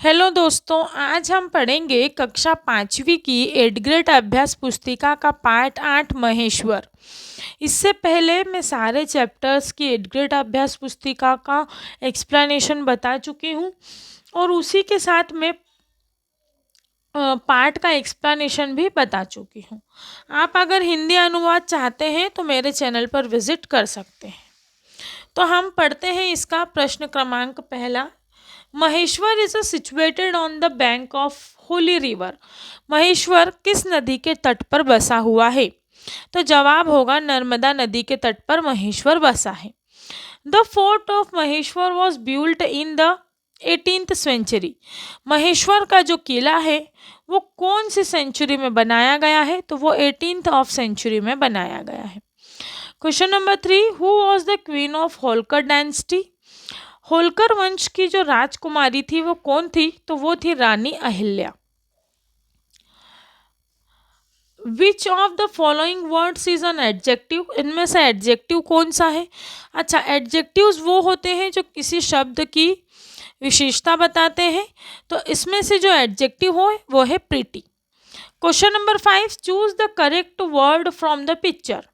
Hello दोस्तों, आज हम पढ़ेंगे कक्षा 5वीं की एट ग्रेड अभ्यास पुस्तिका का पाठ 8 महेश्वर। इससे पहले मैं सारे चैप्टर्स की एट ग्रेड अभ्यास पुस्तिका का एक्सप्लेनेशन बता चुकी हूँ और उसी के साथ मैं पाठ का एक्सप्लेनेशन भी बता चुकी हूँ। आप अगर हिंदी अनुवाद चाहते हैं तो मेरे चैनल पर विजिट कर सकते हैं। तो हम पढ़ते हैं इसका प्रश्न क्रमांक पहला। Maheshwar is situated on the bank of Holi river. Maheshwar किस नदी के तट पर बसा हुआ है? तो जवाब होगा नर्मदा नदी के तट पर महेश्वर बसा है। The fort of Maheshwar was built in the 18th century. Maheshwar का जो किला है वो कौन सी सेंचुरी में बनाया गया है? तो वो 18th ऑफ सेंचुरी में बनाया गया है। Question number 3, who was the queen of Holkar dynasty? Holkar वंश की जो राजकुमारी थी वो कौन थी? तो वो थी Rani Ahilya. Which of the following words is an adjective? इनमें से एडजेक्टिव कौन सा है? अच्छा, एडजेक्टिव्स वो होते हैं जो किसी शब्द की विशेषता बताते हैं। तो इसमें से जो एडजेक्टिव हो वो है pretty. Question number 5, choose the correct word from the picture.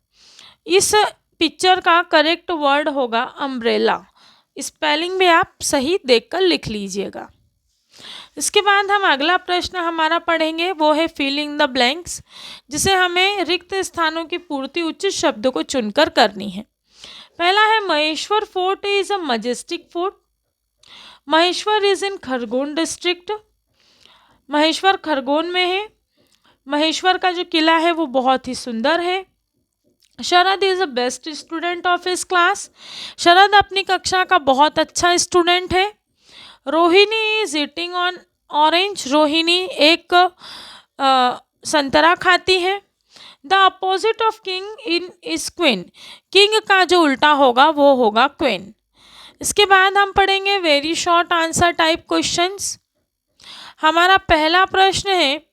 इस पिक्चर का करेक्ट वर्ड होगा अम्ब्रेला। स्पेलिंग भी आप सही देखकर लिख लीजिएगा। इसके बाद हम अगला प्रश्न हमारा पढ़ेंगे, वो है फिलिंग द ब्लैंक्स, जिसे हमें रिक्त स्थानों की पूर्ति उचित शब्दों को चुनकर करनी है। पहला है Maheshwar fort is a majestic fort. Maheshwar is in Khargone district. Maheshwar Khargone में है। महेश्वर का जो किला है वो बहुत ही सुंदर है। Sharad is the best student of his class. Sharad अपनी कक्षा का बहुत अच्छा स्टूडेंट है। Rohini is eating on orange. Rohini एक संतरा खाती है। The opposite of king in is queen. King का जो उल्टा होगा वो होगा क्वीन। इसके बाद हम पढ़ेंगे very short answer type questions. हमारा पहला प्रश्न है,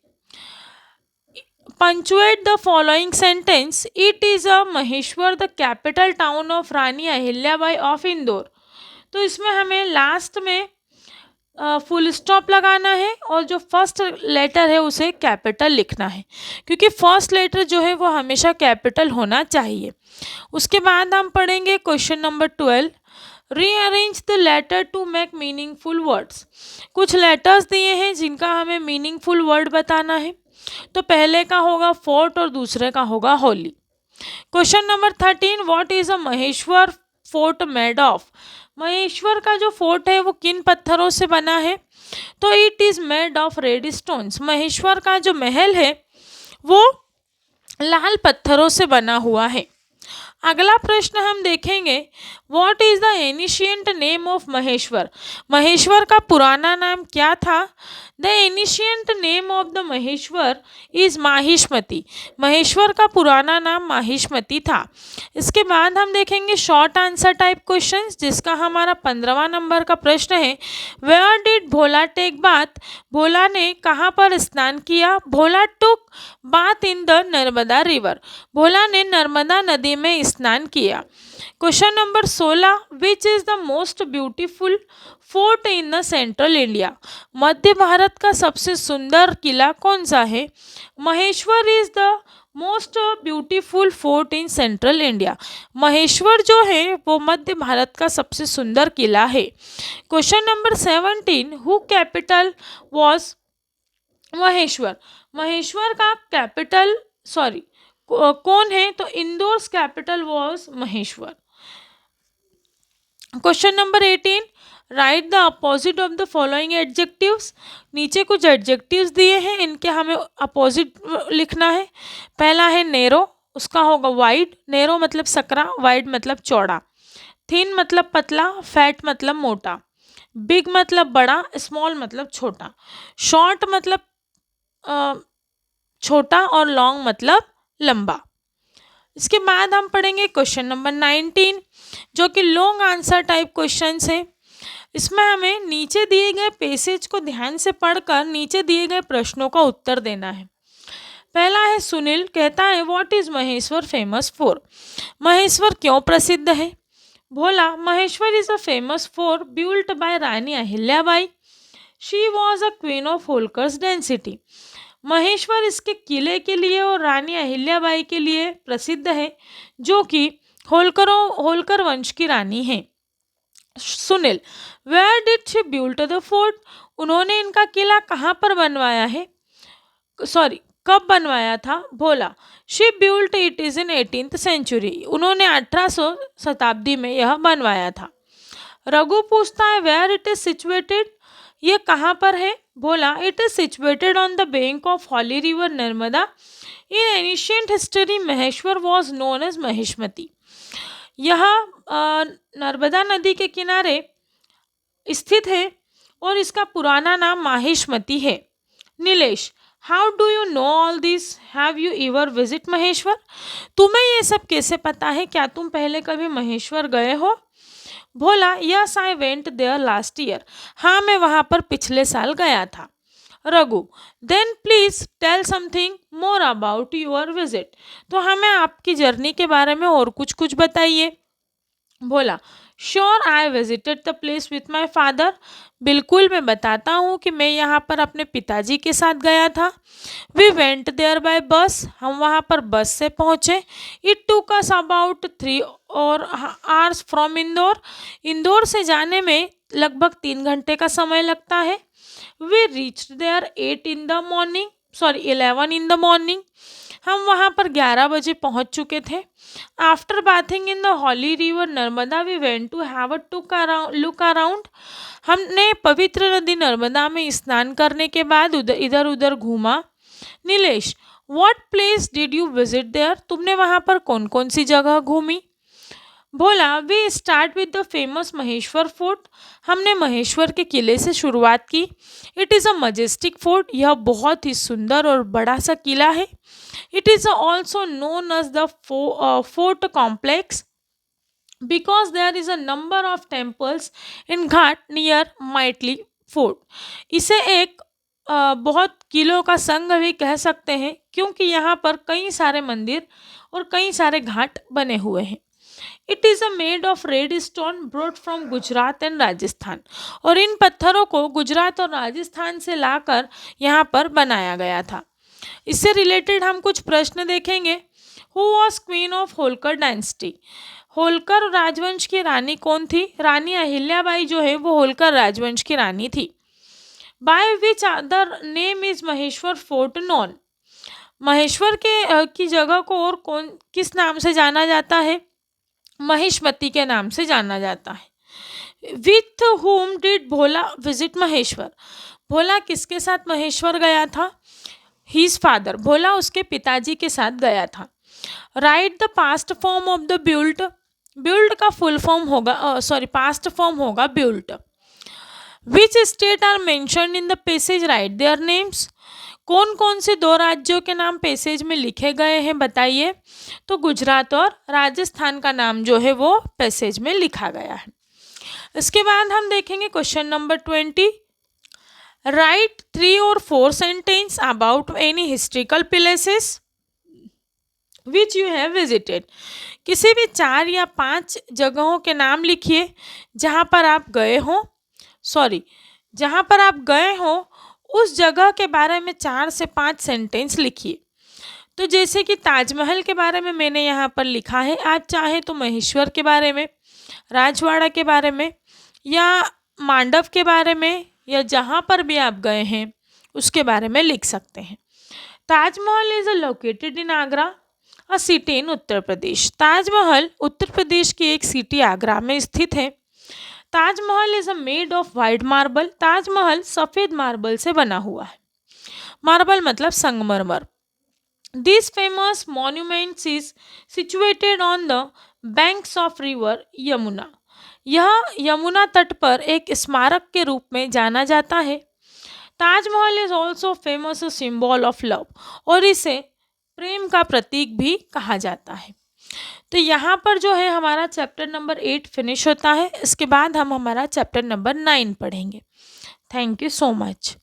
punctuate the following sentence. It is a Maheshwar the capital town of Rani Ahilyabai of Indore. तो इसमें हमें लास्ट में फुल स्टॉप लगाना है और जो फर्स्ट लेटर है उसे कैपिटल लिखना है, क्योंकि फर्स्ट लेटर जो है वो हमेशा कैपिटल होना चाहिए। उसके बाद हम पढ़ेंगे question number 12, rearrange the letter to make meaningful words. कुछ लेटर्स दिए हैं जिनका हमें मीनिंगफुल वर्ड बताना है। तो पहले का होगा फोर्ट और दूसरे का होगा Holi. Question number 13, what is a Maheshwar fort made of. Maheshwar का जो फोर्ट है वो किन पत्थरों से बना है? तो it is made of red stones. Maheshwar का जो महल है वो लाल पत्थरों से बना हुआ है। अगला प्रश्न हम देखेंगे, what is the ancient name of Maheshwar. Maheshwar का पुराना नाम क्या था? The ancient name of the Maheshwar is Mahishmati. Maheshwar का पुराना नाम माहिष्मति था। इसके बाद हम देखेंगे शॉर्ट आंसर टाइप क्वेश्चंस, जिसका हमारा 15वां नंबर का प्रश्न है, where did Bhola take bath. Bhola ने कहाँ पर स्नान किया? Bhola took bath in the Narmada river. Bhola ने नर्मदा नदी में स्नान किया। Question number 16, which is the most beautiful fort in the central India. मध्य भारत का सबसे सुंदर किला कौन सा है? Maheshwar is the most beautiful fort in central India. Maheshwar जो है वो मध्य भारत का सबसे सुंदर किला है। Question number 17, who capital was Maheshwar. Maheshwar का कैपिटल कौन है? तो Indore capital was Maheshwar. Question number 18, right the opposite of the following adjectives. नीचे कुछ एडजेक्टिव्स दिए हैं, इनके हमें अपोजिट लिखना है। पहला है नेरो, उसका होगा वाइड। नेरो मतलब सकरा, वाइड मतलब चौड़ा। थिन मतलब पतला, फैट मतलब मोटा। बिग मतलब बड़ा, स्मॉल मतलब छोटा। शॉर्ट मतलब छोटा और लॉन्ग मतलब लंबा। इसके बाद हम पढ़ेंगे क्वेश्चन नंबर 19, जो कि लॉन्ग आंसर टाइप क्वेश्चंस है। इसमें हमें नीचे दिए गए पैसेज को ध्यान से पढ़कर नीचे दिए गए प्रश्नों का उत्तर देना है। पहला है, सुनील कहता है what is Maheshwar famous for. Maheshwar क्यों प्रसिद्ध है? Bhola, Maheshwar is a famous for built by Rani Ahilyabai. She was a queen of Holkars density. Maheshwar इसके किले के लिए और रानी अहिल्याबाई के लिए प्रसिद्ध है, जो कि होलकर वंश की रानी हैं। Sunil, where did she build the fort? उन्होंने इनका किला कहाँ पर बनवाया है, सॉरी कब बनवाया था? Bhola, she built it is in 18th century. उन्होंने 1800 शताब्दी में यह बनवाया था। रघु पूछता है वेयर इट इज सिचुएटेड? ये कहाँ पर है? Bhola, it is situated on the bank of holy river Narmada. In ancient history Maheshwar was known as Maheshmati. यह नर्मदा नदी के किनारे स्थित है और इसका पुराना नाम माहिष्मती है। Nilesh, how do you know all this? Have you ever visit Maheshwar? तुम्हें ये सब कैसे पता है? क्या तुम पहले कभी महेश्वर गए हो? Bhola, yes I went there last year. हाँ, मैं वहाँ पर पिछले साल गया था। Raghu, then please tell something more about your visit. तो हमें आपकी जर्नी के बारे में और कुछ कुछ बताइए। Bhola, sure I visited the place with my father. बिल्कुल, मैं बताता हूँ कि मैं यहाँ पर अपने पिताजी के साथ गया था। वी वेंट देयर बाय बस। हम वहाँ पर बस से पहुँचे। It took us about 3 hours from Indore. Indore से जाने में लगभग 3 घंटे का समय लगता है। We reached there 11 in the morning. हम वहाँ पर 11 बजे पहुँच चुके थे। After bathing in the holy river Narmada we went to have a look around. हमने पवित्र नदी नर्मदा में स्नान करने के बाद इधर उधर घूमा। Nilesh, what place did you visit there? तुमने वहाँ पर कौन कौन सी जगह घूमी? Bhola, we start with the famous Maheshwar fort. हमने महेश्वर के किले से शुरुआत की। It is a majestic fort. यह बहुत ही सुंदर और बड़ा सा किला है। It is also known as the fort complex because there is a number of temples in Ghat near Maitli Fort. इसे एक बहुत किलों का संघ भी कह सकते हैं, क्योंकि यहाँ पर कई सारे मंदिर और कई सारे घाट बने हुए हैं। It is a made of red stone brought from Gujarat and Rajasthan. और इन पत्थरों को गुजरात और राजस्थान से लाकर यहाँ पर बनाया गया था। इससे रिलेटेड हम कुछ प्रश्न देखेंगे। Who was queen of Holkar dynasty? Holkar राजवंश की रानी कौन थी? रानी अहिल्याबाई जो है वो होलकर राजवंश की रानी थी। By which other name is Maheshwar fort non? Maheshwar के की जगह को और कौन किस नाम से जाना जाता है? महिष्मती के नाम से जाना जाता है। With whom did Bhola visit Maheshwar? Bhola किसके साथ महेश्वर गया था? His father. भोला उसके पिताजी के साथ गया था। Write the past form of the built. Built का फुल फॉर्म होगा पास्ट फॉर्म होगा built. Which state are mentioned in the passage? Write their names. कौन कौन से 2 राज्यों के नाम पैसेज में लिखे गए हैं बताइए? तो गुजरात और राजस्थान का नाम जो है वो पैसेज में लिखा गया है। इसके बाद हम देखेंगे question number 20। Right 3 or 4 sentence about any historical places which you have visited. किसी भी 4 या 5 जगहों के नाम लिखिए जहाँ पर आप गए हो। उस जगह के बारे में 4 से 5 सेंटेंस लिखिए। तो जैसे कि ताजमहल के बारे में मैंने यहाँ पर लिखा है, आप चाहे तो महेश्वर के बारे में, राजवाड़ा के बारे में, या मांडव के बारे में, या जहाँ पर भी आप गए हैं उसके बारे में लिख सकते हैं। Taj Mahal is located in Agra, a city in Uttar Pradesh. Taj Mahal Uttar Pradesh की एक सिटी आगरा में स्थित है। Taj Mahal is a made of white marble. Taj Mahal सफ़ेद मार्बल से बना हुआ है। मार्बल मतलब संगमरमर। This famous monuments is situated on the banks of river Yamuna. यह यमुना तट पर एक स्मारक के रूप में जाना जाता है। Taj Mahal is also famous symbol of love, और इसे प्रेम का प्रतीक भी कहा जाता है। तो यहाँ पर जो है हमारा चैप्टर नंबर 8 फिनिश होता है। इसके बाद हम हमारा चैप्टर नंबर 9 पढ़ेंगे। Thank you so much.